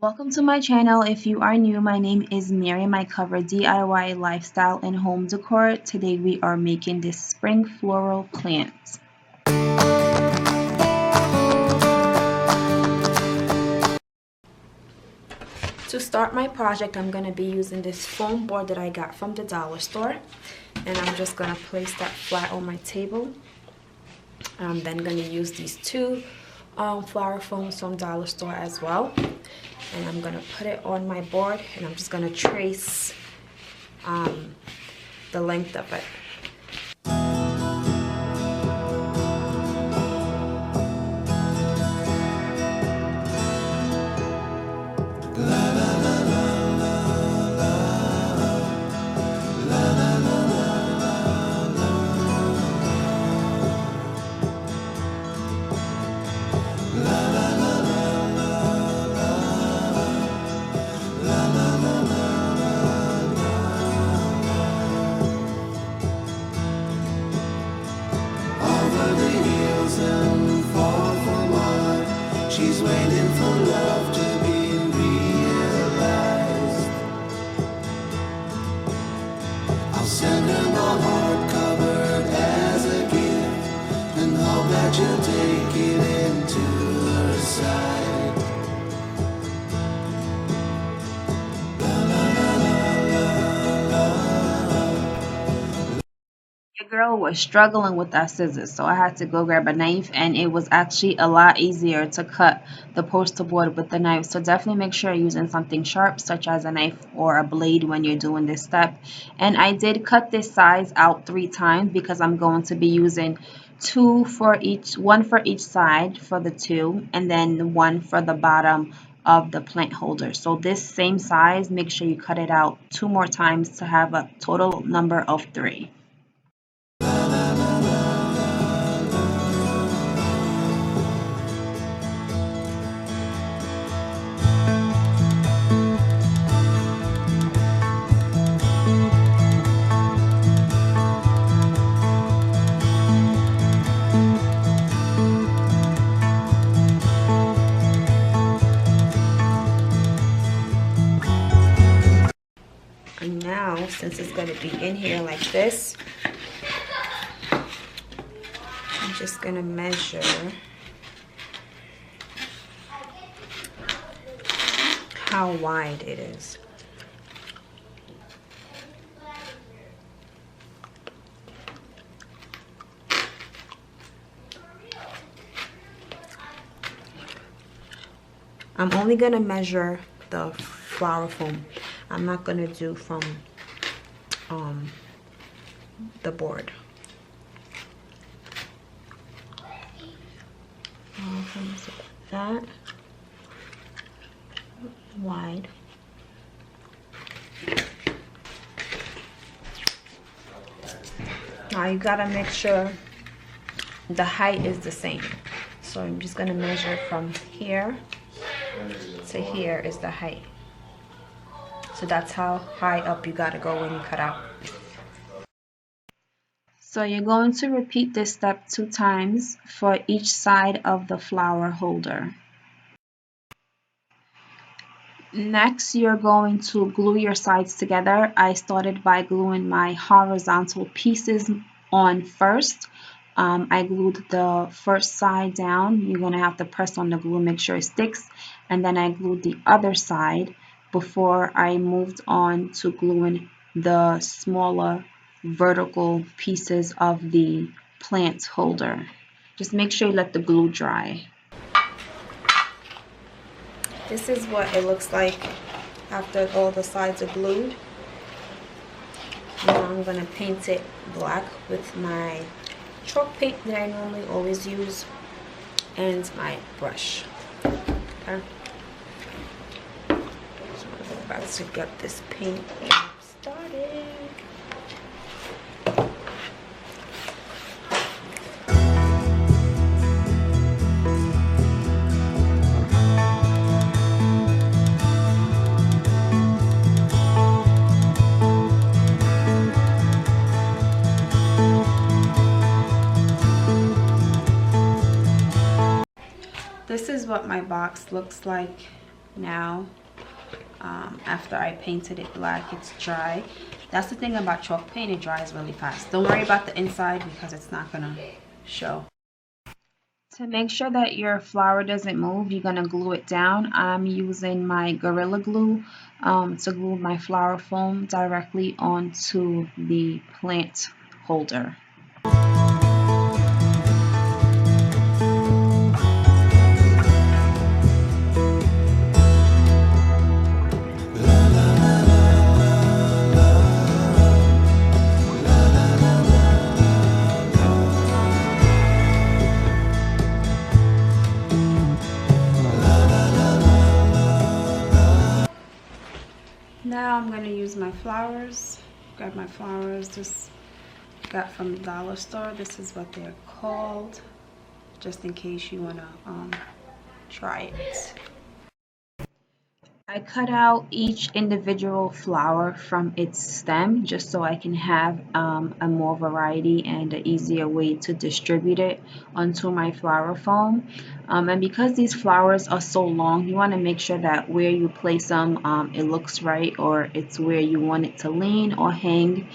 Welcome to my channel. If you are new, my name is Miriam. I cover DIY, lifestyle, and home decor. Today we are making this spring floral plant. To start my project, I'm going to be using this foam board that I got from the dollar store. And I'm just going to place that flat on my table. I'm then going to use these two flower foams from dollar store as well. And I'm going to put it on my board and I'm just going to trace the length of it. She's waiting for love to be realized. I'll send her my heart covered as a gift and hope that you'll take it into her side. Your girl was struggling with that scissors, so I had to go grab a knife, and it was actually a lot easier to cut the poster board with the knife. So definitely make sure you're using something sharp, such as a knife or a blade when you're doing this step. And I did cut this size out 3 times because I'm going to be using one for each side for the two, and then one for the bottom of the plant holder. So this same size, make sure you cut it out 2 more times to have a total number of 3. And now, since it's going to be in here like this, I'm just going to measure how wide it is. I'm only going to measure the flower foam. I'm not going to do from the board. That wide. Now you gotta make sure the height is the same. So I'm just gonna measure from here to here is the height. So that's how high up you gotta go when you cut out. So you're going to repeat this step 2 times for each side of the flower holder. Next, you're going to glue your sides together. I started by gluing my horizontal pieces on first. I glued the first side down. You're going to have to press on the glue, make sure it sticks. And then I glued the other side before I moved on to gluing the smaller vertical pieces of the plant holder. Just make sure you let the glue dry. This is what it looks like after all the sides are glued. Now I'm going to paint it black with my chalk paint that I normally always use and my brush. Okay. So I'm about to get this paint started. This is what my box looks like now. After I painted it black, it's dry. That's the thing about chalk paint, it dries really fast. Don't worry about the inside because it's not gonna show. To make sure that your flower doesn't move, you're gonna glue it down. I'm using my Gorilla Glue to glue my flower foam directly onto the plant holder. Now I'm going to use my flowers. Grab my flowers, just got from the dollar store. This is what they're called, just in case you want to try it. I cut out each individual flower from its stem just so I can have a more variety and an easier way to distribute it onto my flower foam. And because these flowers are so long, you want to make sure that where you place them, it looks right, or it's where you want it to lean or hang,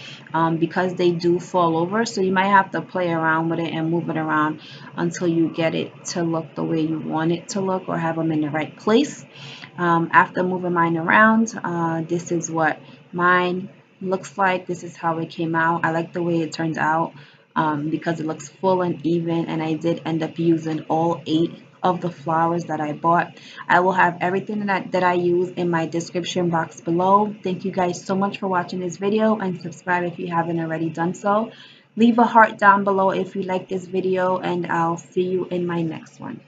because they do fall over. So you might have to play around with it and move it around until you get it to look the way you want it to look, or have them in the right place. After moving mine around, this is what mine looks like. This is how it came out. I like the way it turned out because it looks full and even, and I did end up using all 8 of the flowers that I bought. I will have everything that I use in my description box below. Thank you guys so much for watching this video, and subscribe if you haven't already done so. Leave a heart down below if you like this video, and I'll see you in my next one.